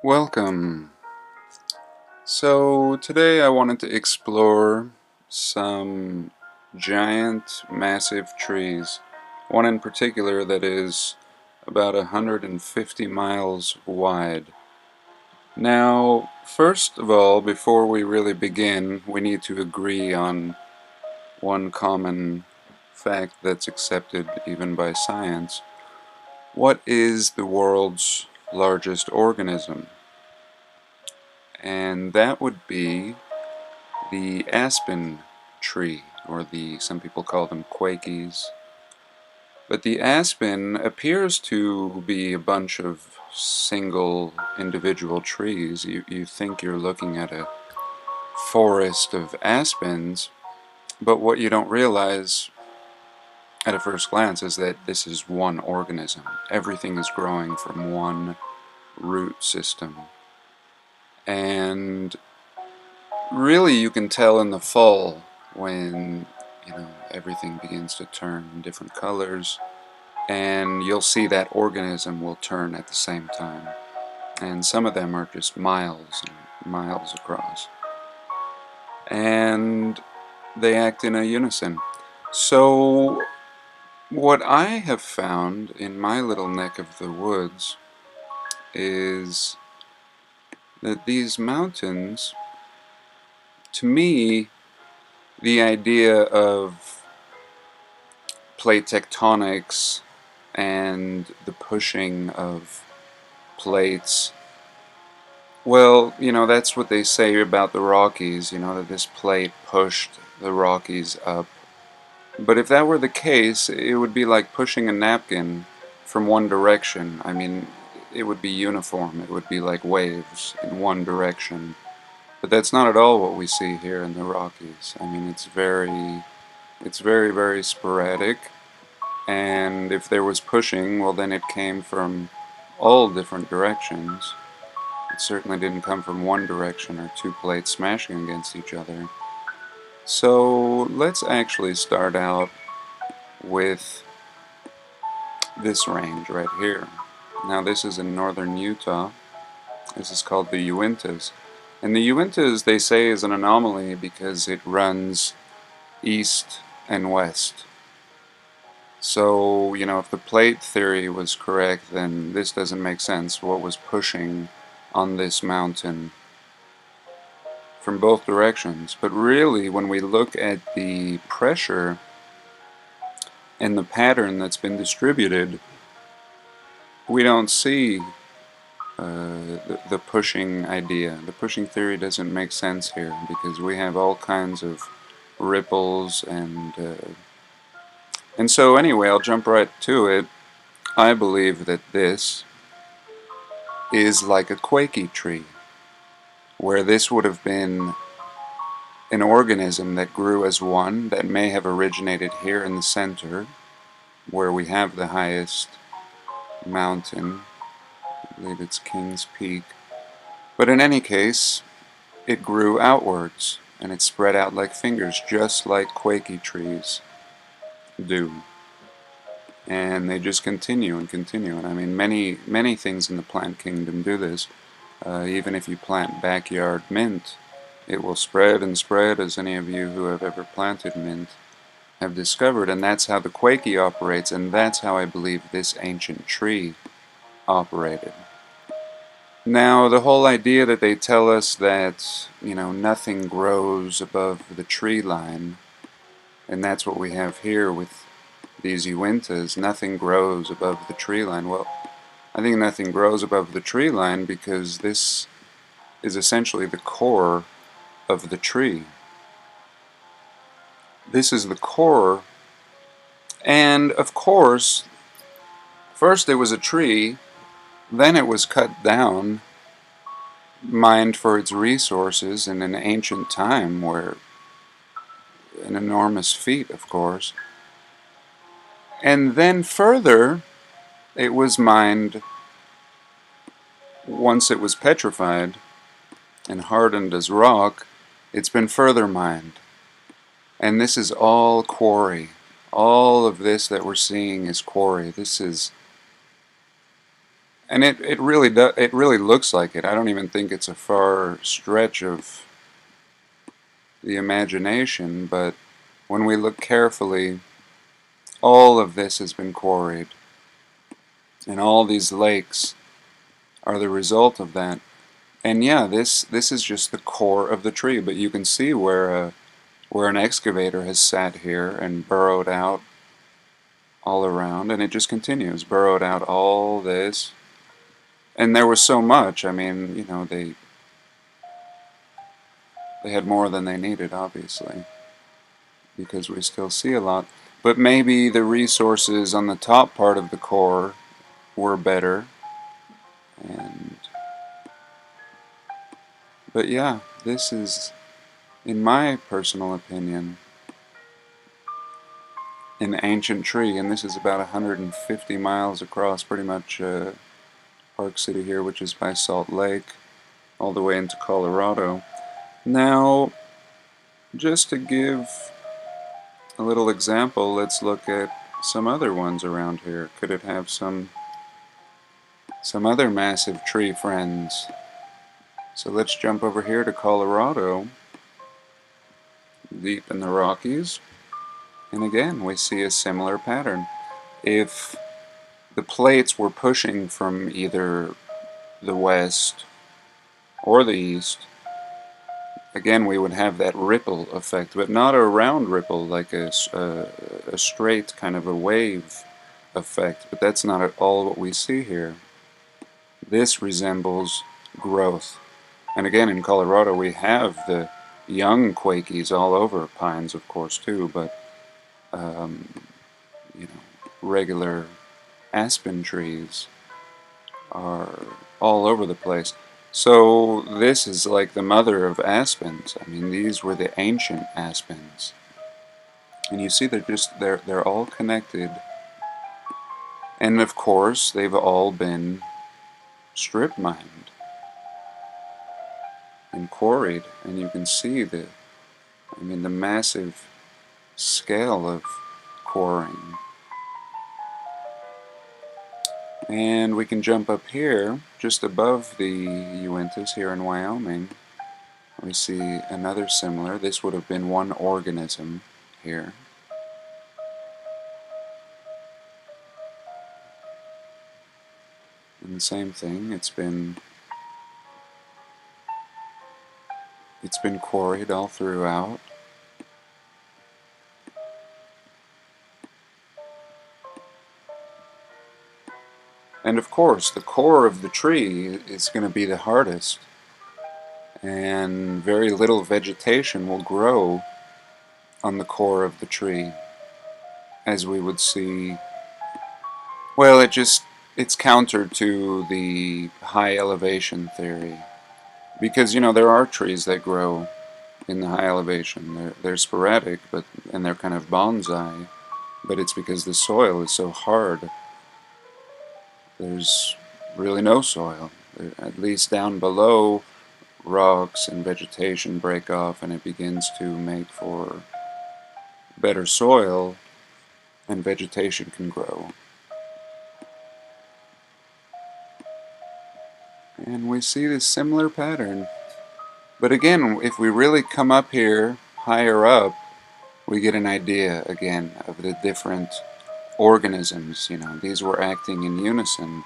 Welcome. So today I wanted to explore some giant, massive trees. One in particular that is about 150 miles wide. Now, first of all, before we really begin, we need to agree on one common fact that's accepted even by science. What is the world's largest organism? And that would be the aspen tree, or some people call them quakies. But the aspen appears to be a bunch of single individual trees. You think you're looking at a forest of aspens, but what you don't realize at a first glance is that this is one organism. Everything is growing from one root system. And really you can tell in the fall when everything begins to turn different colors, and you'll see that organism will turn at the same time, and some of them are just miles and miles across, and they act in a unison. So what I have found in my little neck of the woods is that these mountains, to me, the idea of plate tectonics and the pushing of plates, well, that's what they say about the Rockies, that this plate pushed the Rockies up. But if that were the case, it would be like pushing a napkin from one direction. I mean, it would be uniform. It would be like waves in one direction. But that's not at all what we see here in the Rockies. I mean, it's very, very sporadic. And if there was pushing, well, then it came from all different directions. It certainly didn't come from one direction or two plates smashing against each other. So let's actually start out with this range right here. Now this is in northern Utah. This is called the Uintas. And the Uintas, they say, is an anomaly because it runs east and west. So, if the plate theory was correct, then this doesn't make sense. What was pushing on this mountain from both directions? But really, when we look at the pressure and the pattern that's been distributed, we don't see the pushing idea. The pushing theory doesn't make sense here because we have all kinds of ripples and so anyway, I'll jump right to it. I believe that this is like a quaky tree, where this would have been an organism that grew as one, that may have originated here in the center, where we have the highest mountain. I believe it's King's Peak. But in any case, it grew outwards, and it spread out like fingers, just like quaky trees do. And they just continue and continue. And I mean, many things in the plant kingdom do this. Even if you plant backyard mint, it will spread and spread, as any of you who have ever planted mint have discovered. And that's how the quaky operates, and that's how I believe this ancient tree operated. Now, the whole idea that they tell us that, nothing grows above the tree line, and that's what we have here with these Uintas. Nothing grows above the tree line. Well, I think nothing grows above the tree line because this is essentially the core of the tree. This is the core, and of course, first it was a tree, then it was cut down, mined for its resources in an ancient time, where an enormous feat, of course. And then further, it was mined once it was petrified and hardened as rock. It's been further mined. And this is all quarry. All of this that we're seeing is quarry. This is And it really does, it really looks like it. I don't even think it's a far stretch of the imagination, but when we look carefully, all of this has been quarried, and all these lakes are the result of that. And yeah, this is just the core of the tree, but you can see where an excavator has sat here and burrowed out all around, and it just continues, burrowed out all this. And there was so much. I mean, you know, they had more than they needed, obviously, because we still see a lot. But maybe the resources on the top part of the core were better. And but yeah, this is, in my personal opinion, an ancient tree, and this is about 150 miles across, pretty much Park City here, which is by Salt Lake, all the way into Colorado. Now, just to give a little example, let's look at some other ones around here. Could it have some other massive tree friends? So let's jump over here to Colorado, deep in the Rockies, and again we see a similar pattern. If the plates were pushing from either the west or the east, again we would have that ripple effect, but not a round ripple like a straight kind of a wave effect. But that's not at all what we see here. This resembles growth. And again, in Colorado we have the young Quakies all over, pines of course too, but you know, regular aspen trees are all over the place. So this is like the mother of aspens. I mean, these were the ancient aspens. And you see they're all connected. And of course, they've all been strip mined and quarried, and you can see the massive scale of quarrying. And we can jump up here, just above the Uintas here in Wyoming. We see another similar. This would have been one organism here. And the same thing, it's been quarried all throughout. And of course, the core of the tree is going to be the hardest, and very little vegetation will grow on the core of the tree, as we would see. Well, it's counter to the high elevation theory, because you know there are trees that grow in the high elevation. They're sporadic, and they're kind of bonsai, but it's because the soil is so hard. There's really no soil. At least down below, rocks and vegetation break off, and it begins to make for better soil, and vegetation can grow. And we see this similar pattern. But again, if we really come up here, higher up, we get an idea again of the different organisms. You know, these were acting in unison.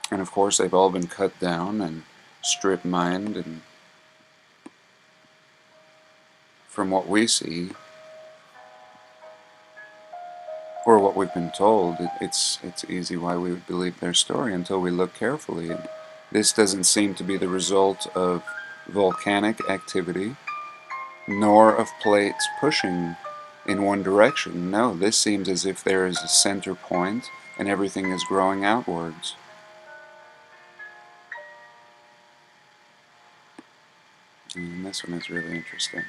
And of course they've all been cut down and strip mined, and from what we see, or what we've been told, it's easy why we would believe their story until we look carefully. And this doesn't seem to be the result of volcanic activity, nor of plates pushing in one direction. No, this seems as if there is a center point and everything is growing outwards. And this one is really interesting.